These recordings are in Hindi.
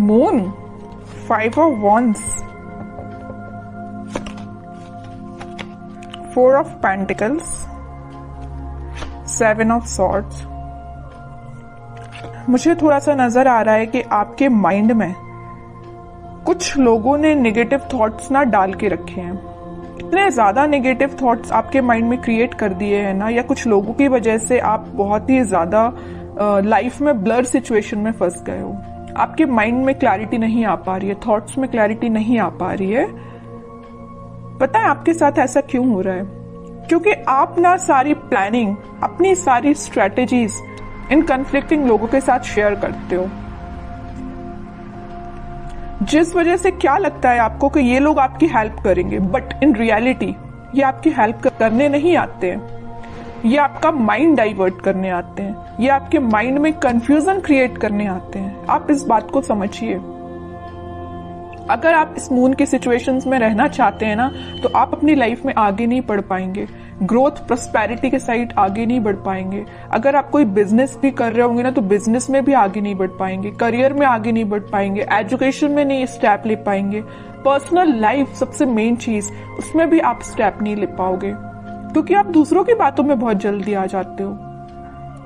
Moon, 5 of wands, 4 of pentacles, 7 of swords। मुझे थोड़ा सा नजर आ रहा है कि आपके माइंड में कुछ लोगों ने नेगेटिव थॉट्स ना डाल के रखे हैं। इतने ज्यादा नेगेटिव थॉट्स आपके माइंड में क्रिएट कर दिए हैं ना, या कुछ लोगों की वजह से आप बहुत ही ज्यादा लाइफ में ब्लर सिचुएशन में फंस गए हो। आपके माइंड में क्लैरिटी नहीं आ पा रही है, थॉट्स में क्लैरिटी नहीं आ पा रही है। पता है आपके साथ ऐसा क्यों हो रहा है? क्योंकि आप ना सारी प्लानिंग, अपनी सारी स्ट्रेटेजीज इन कन्फ्लिक्टिंग लोगों के साथ शेयर करते हो, जिस वजह से क्या लगता है आपको कि ये लोग आपकी हेल्प करेंगे, बट इन रियलिटी ये आपकी हेल्प करने नहीं आते हैं। ये आपका माइंड डाइवर्ट करने आते हैं, ये आपके माइंड में कंफ्यूजन क्रिएट करने आते हैं। आप इस बात को समझिए। अगर आप इस मून की सिचुएशंस में रहना चाहते हैं ना, तो आप अपनी लाइफ में आगे नहीं बढ़ पाएंगे, ग्रोथ प्रॉस्पेरिटी के साइड आगे नहीं बढ़ पाएंगे। अगर आप कोई बिजनेस भी कर रहे होंगे ना, तो बिजनेस में भी आगे नहीं बढ़ पाएंगे, करियर में आगे नहीं बढ़ पाएंगे, एजुकेशन में नहीं स्टेप ले पाएंगे, पर्सनल लाइफ सबसे मेन चीज, उसमें भी आप स्टेप नहीं ले पाओगे, क्योंकि आप दूसरों की बातों में बहुत जल्दी आ जाते हो।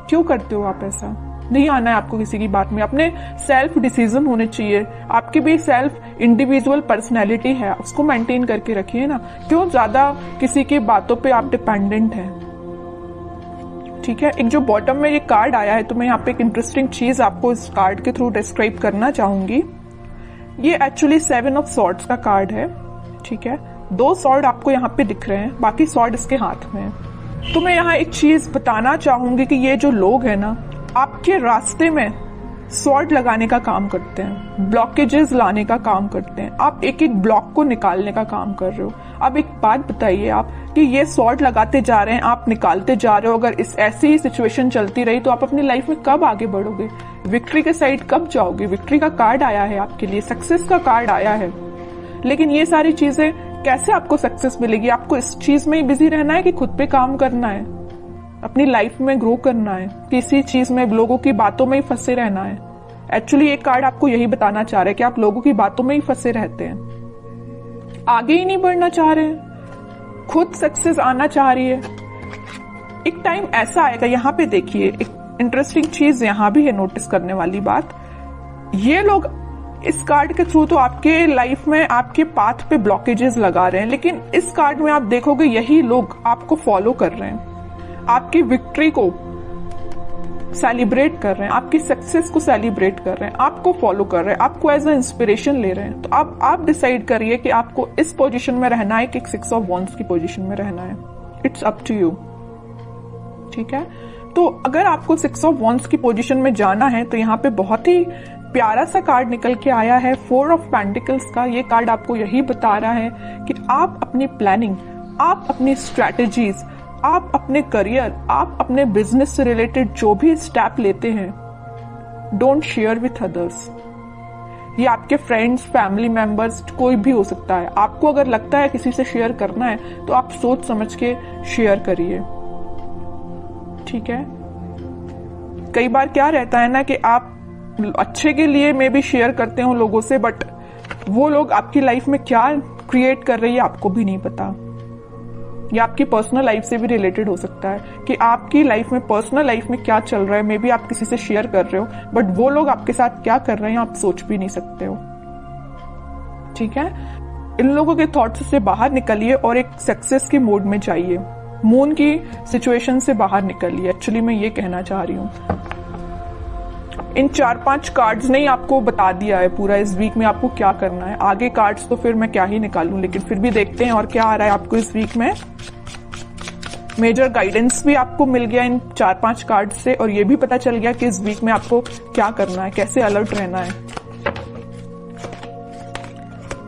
क्यों करते हो आप ऐसा? नहीं आना है आपको किसी की बात में। अपने सेल्फ डिसीजन होने चाहिए। आपकी भी सेल्फ इंडिविजुअल पर्सनैलिटी है, उसको मेंटेन करके रखिए ना। क्यों ज्यादा किसी की बातों पे आप डिपेंडेंट हैं? ठीक है, एक जो बॉटम में ये कार्ड आया है, तो मैं यहाँ पे एक इंटरेस्टिंग चीज आपको इस कार्ड के थ्रू डिस्क्राइब करना चाहूंगी। ये एक्चुअली 7 ऑफ सॉर्ड्स का कार्ड है। ठीक है, 2 सॉर्ड आपको यहाँ पे दिख रहे हैं, बाकी सॉर्ड इसके हाथ में है। तो मैं यहाँ एक चीज बताना चाहूंगी कि ये जो लोग हैं ना, आपके रास्ते में सॉर्ड लगाने का काम करते हैं, ब्लॉकेजेस लाने का काम करते हैं। आप एक एक ब्लॉक को निकालने का काम कर रहे हो। अब एक बात बताइए आप कि ये सॉर्ड लगाते जा रहे हैं, आप निकालते जा रहे हो। अगर इस ऐसी ही सिचुएशन चलती रही तो आप अपनी लाइफ में कब आगे बढ़ोगे? विक्ट्री के साइड कब जाओगे? विक्ट्री का कार्ड आया है आपके लिए, सक्सेस का कार्ड आया है, लेकिन ये सारी चीजें कैसे आपको सक्सेस मिलेगी? आपको इस चीज में ही बिजी रहना है कि खुद पे काम करना है, अपनी लाइफ में ग्रो करना है, किसी चीज में लोगों की बातों में ही फंसे रहना है? एक्चुअली एक कार्ड आपको यही बताना चाह रहा है कि आप लोगों की बातों में ही फंसे रहते हैं, आगे ही नहीं बढ़ना चाह रहे हैं, खुद सक्सेस आना चाह रही है। एक टाइम ऐसा आएगा, यहाँ पे देखिए एक इंटरेस्टिंग चीज यहाँ भी है नोटिस करने वाली बात। ये लोग इस कार्ड के थ्रू तो आपके लाइफ में आपके पाथ पे ब्लॉकेजेस लगा रहे हैं, लेकिन इस कार्ड में आप देखोगे यही लोग आपको फॉलो कर रहे हैं, आपकी विक्ट्री को सेलिब्रेट कर रहे हैं, आपकी सक्सेस को सेलिब्रेट कर रहे हैं, आपको फॉलो कर रहे हैं, आपको एज ए इंस्पिरेशन ले रहे हैं। तो अब आप डिसाइड करिए कि आपको इस पोजीशन में रहना है कि 6 ऑफ वॉन्ड्स की पोजीशन में रहना है। It's up to you. ठीक है, तो अगर आपको 6 ऑफ वॉन्ड्स की पोजीशन में जाना है, तो यहाँ पे बहुत ही प्यारा सा कार्ड निकल के आया है, 4 ऑफ पेंटिकल्स का। ये कार्ड आपको यही बता रहा है कि आप अपनी प्लानिंग, आप अपनी स्ट्रैटेजीज, आप अपने करियर, आप अपने बिजनेस से रिलेटेड जो भी स्टेप लेते हैं, डोंट शेयर विथ अदर्स। ये आपके फ्रेंड्स, फैमिली मेंबर्स, कोई भी हो सकता है। आपको अगर लगता है किसी से शेयर करना है, तो आप सोच समझ के शेयर करिए। ठीक है, कई बार क्या रहता है ना कि आप अच्छे के लिए मे भी शेयर करते हो लोगों से, बट वो लोग आपकी लाइफ में क्या क्रिएट कर रही है आपको भी नहीं पता। या आपकी पर्सनल लाइफ से भी रिलेटेड हो सकता है कि आपकी लाइफ में, पर्सनल लाइफ में क्या चल रहा है, मे बी आप किसी से शेयर कर रहे हो, बट वो लोग आपके साथ क्या कर रहे हैं आप सोच भी नहीं सकते हो। ठीक है, इन लोगों के थॉट्स से बाहर निकलिए और एक सक्सेस के मोड में जाइए। मून की सिचुएशन से बाहर निकलिए, एक्चुअली मैं ये कहना चाह रही हूँ। इन 4-5 कार्ड्स ने ही आपको बता दिया है पूरा इस वीक में आपको क्या करना है। आगे कार्ड्स तो फिर मैं क्या ही निकालूं, लेकिन फिर भी देखते हैं और क्या आ रहा है आपको इस वीक में। मेजर गाइडेंस भी आपको मिल गया इन 4-5 कार्ड से, और ये भी पता चल गया कि इस वीक में आपको क्या करना है, कैसे अलर्ट रहना है।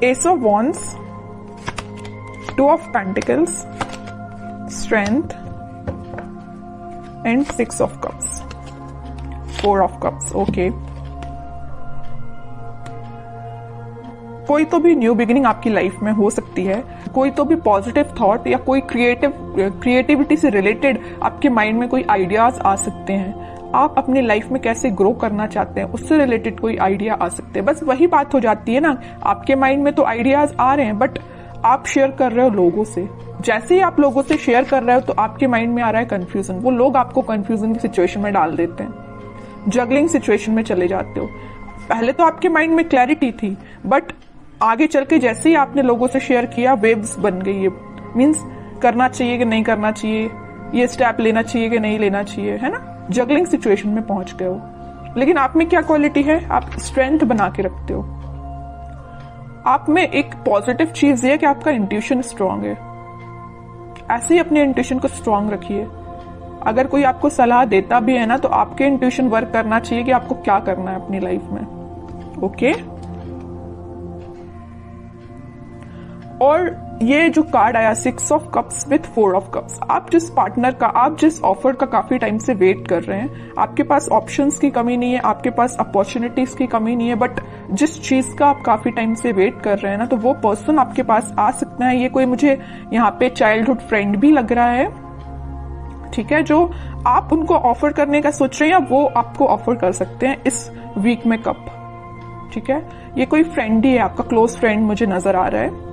S of wands, 2 of pentacles, strength and 6 of cups, 4 of cups. Okay, कोई तो भी न्यू बिगिनिंग आपकी लाइफ में हो सकती है, कोई तो भी पॉजिटिव थॉट या कोई क्रिएटिविटी से रिलेटेड आपके माइंड में कोई आइडियाज आ सकते हैं। आप अपनी लाइफ में कैसे ग्रो करना चाहते हैं उससे रिलेटेड कोई आइडिया आ सकते हैं। बस वही बात हो जाती है ना, आपके माइंड में तो आइडियाज आ रहे हैं बट आप शेयर कर रहे हो लोगों से। जैसे ही आप लोगों से शेयर कर रहे हो तो आपके माइंड में आ रहा है कंफ्यूजन, वो लोग आपको कंफ्यूजन की सिचुएशन में डाल देते हैं, जगलिंग सिचुएशन में चले जाते हो। पहले तो आपके माइंड में क्लैरिटी थी बट आगे चल के जैसे ही आपने लोगों से शेयर किया वेव्स बन गई है, मीन्स करना चाहिए कि नहीं करना चाहिए, ये स्टेप लेना चाहिए कि नहीं लेना चाहिए, है ना, जगलिंग सिचुएशन में पहुंच गए हो। लेकिन आप में क्या क्वालिटी है, आप स्ट्रेंथ बना के रखते हो। आप में एक पॉजिटिव चीज ये है कि आपका इंट्यूशन स्ट्रांग है। ऐसे ही अपने इंट्यूशन को स्ट्रांग रखिए। अगर कोई आपको सलाह देता भी है ना तो आपके इंट्यूशन वर्क करना चाहिए कि आपको क्या करना है अपनी लाइफ में। ओके, और ये जो कार्ड आया 6 of cups with 4 of cups, आप जिस पार्टनर का, आप जिस ऑफर का काफी टाइम से वेट कर रहे हैं, आपके पास ऑप्शंस की कमी नहीं है, आपके पास अपॉर्चुनिटीज की कमी नहीं है, बट जिस चीज का आप काफी टाइम से वेट कर रहे हैं ना, तो वो पर्सन आपके पास आ सकता है। ये कोई मुझे यहाँ पे चाइल्डहुड फ्रेंड भी लग रहा है, ठीक है, जो आप उनको ऑफर करने का सोच रहे हैं या वो आपको ऑफर कर सकते हैं इस वीक में कप, ठीक है। ये कोई फ्रेंड ही है, आपका क्लोज फ्रेंड मुझे नजर आ रहा है,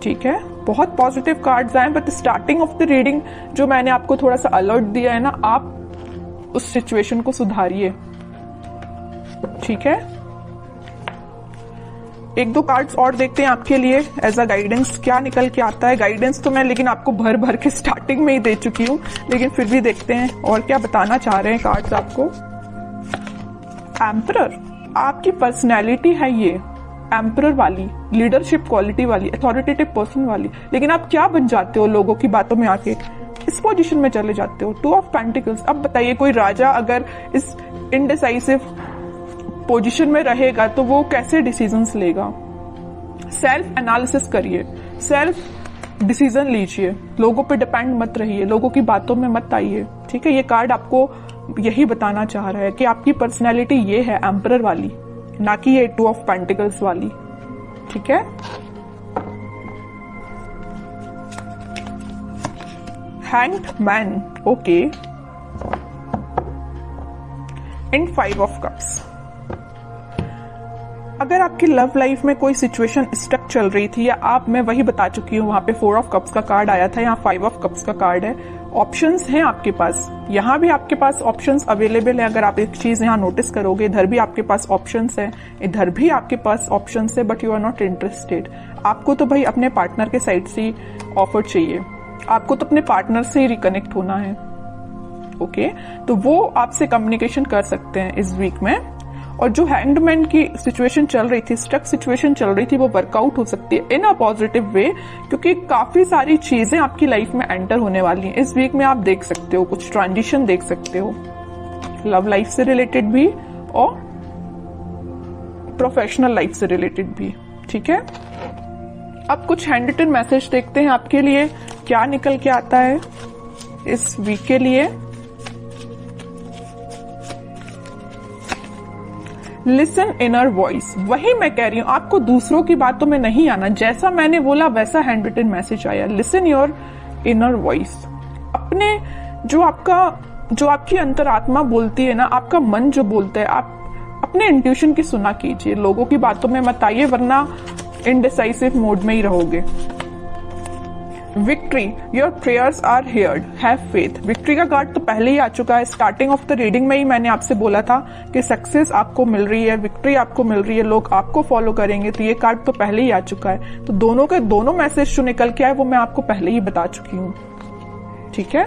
ठीक है। बहुत पॉजिटिव कार्ड्स आए but starting of the reading जो मैंने आपको थोड़ा सा अलर्ट दिया है ना, आप उस सिचुएशन को सुधारिए, ठीक है। एक दो कार्ड्स और देखते हैं आपके लिए एज अ गाइडेंस, क्या निकल के आता है। गाइडेंस तो मैं लेकिन आपको भर भर के स्टार्टिंग में ही दे चुकी हूं, लेकिन फिर भी देखते हैं और क्या बताना चाह रहे हैं कार्ड्स आपको। एम्परर, आपकी पर्सनैलिटी है ये एम्परर वाली, लीडरशिप क्वालिटी वाली, अथॉरिटेटिव पर्सन वाली, लेकिन आप क्या बन जाते हो लोगों की बातों में आके, इस पोजीशन में चले जाते हो। 2 ऑफ पेंटिकल्स। अब बताइए कोई राजा अगर इस इनडिसाइसिव पोजीशन में रहेगा तो वो कैसे डिसीजंस लेगा। सेल्फ एनालिसिस करिए, सेल्फ डिसीजन लीजिए, लोगों पे डिपेंड मत रहिए, लोगों की बातों में मत आइए, ठीक है। ये कार्ड आपको यही बताना चाह रहा है कि आपकी पर्सनैलिटी ये है एम्परर वाली, ना कि ये 2 ऑफ पेंटिकल्स वाली, ठीक है। Hanged man, okay, and 5 of cups. अगर आपकी लव लाइफ में कोई सिचुएशन स्टक चल रही थी, या आप, मैं वही बता चुकी हूं, वहां पे 4 ऑफ कप्स का कार्ड आया था, यहाँ 5 ऑफ कप्स का कार्ड है। ऑप्शंस हैं आपके पास, यहाँ भी आपके पास ऑप्शंस अवेलेबल है। अगर आप एक चीज यहाँ नोटिस करोगे, इधर भी आपके पास ऑप्शंस है, इधर भी आपके पास ऑप्शंस है, but you are not interested. आपको तो भाई अपने पार्टनर के साइड से ऑफर चाहिए, आपको तो अपने पार्टनर से ही रिकनेक्ट होना है, ओके। तो वो आपसे कम्युनिकेशन कर सकते हैं इस वीक में। और जो हैंगमैन की सिचुएशन चल रही थी, स्टक सिचुएशन चल रही थी, वो वर्कआउट हो सकती है इन अ पॉजिटिव वे, क्योंकि काफी सारी चीजें आपकी लाइफ में एंटर होने वाली हैं इस वीक में। आप देख सकते हो कुछ ट्रांजिशन देख सकते हो, लव लाइफ से रिलेटेड भी और प्रोफेशनल लाइफ से रिलेटेड भी, ठीक है। अब कुछ हैंड रिटन मैसेज देखते हैं आपके लिए क्या निकल के आता है इस वीक के लिए। लिसन इनर वॉइस, वही मैं कह रही हूं, आपको दूसरों की बातों में नहीं आना, जैसा मैंने बोला वैसा हैंड रिटन मैसेज आया। लिसन योर इनर वॉइस, अपने जो आपकी अंतरात्मा बोलती है ना, आपका मन जो बोलता है, आप अपने इंट्यूशन की सुना कीजिए, लोगों की बातों में मत आइए, वरना इनडिसाइसिव मोड में ही रहोगे। Victory, your prayers are heard, have faith. Victory का कार्ड तो पहले ही आ चुका है, स्टार्टिंग ऑफ द रीडिंग में ही मैंने आपसे बोला था कि सक्सेस आपको मिल रही है, विक्ट्री आपको मिल रही है, लोग आपको फॉलो करेंगे, तो ये कार्ड तो पहले ही आ चुका है। तो दोनों के दोनों मैसेज जो निकल के आए वो मैं आपको पहले ही बता चुकी हूँ, ठीक है।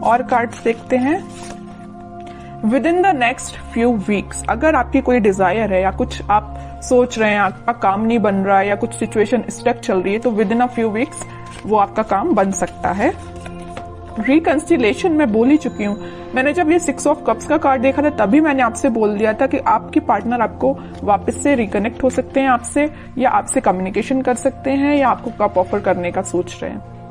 और कार्ड्स देखते हैं। With in the next few weeks, अगर आपकी कोई डिजायर है या कुछ आप सोच रहे हैं, आपका काम नहीं बन रहा है या कुछ सिचुएशन स्टक चल रही है, तो with in a few weeks वो आपका काम बन सकता है। रिकंसिलेशन मैं बोल ही चुकी हूँ, मैंने जब ये 6 ऑफ कप्स का कार्ड देखा था तभी मैंने आपसे बोल दिया था कि आपके पार्टनर आपको वापस से रिकनेक्ट हो सकते हैं आपसे, या आपसे कम्युनिकेशन कर सकते हैं, या आपको कप ऑफर करने का सोच रहे हैं।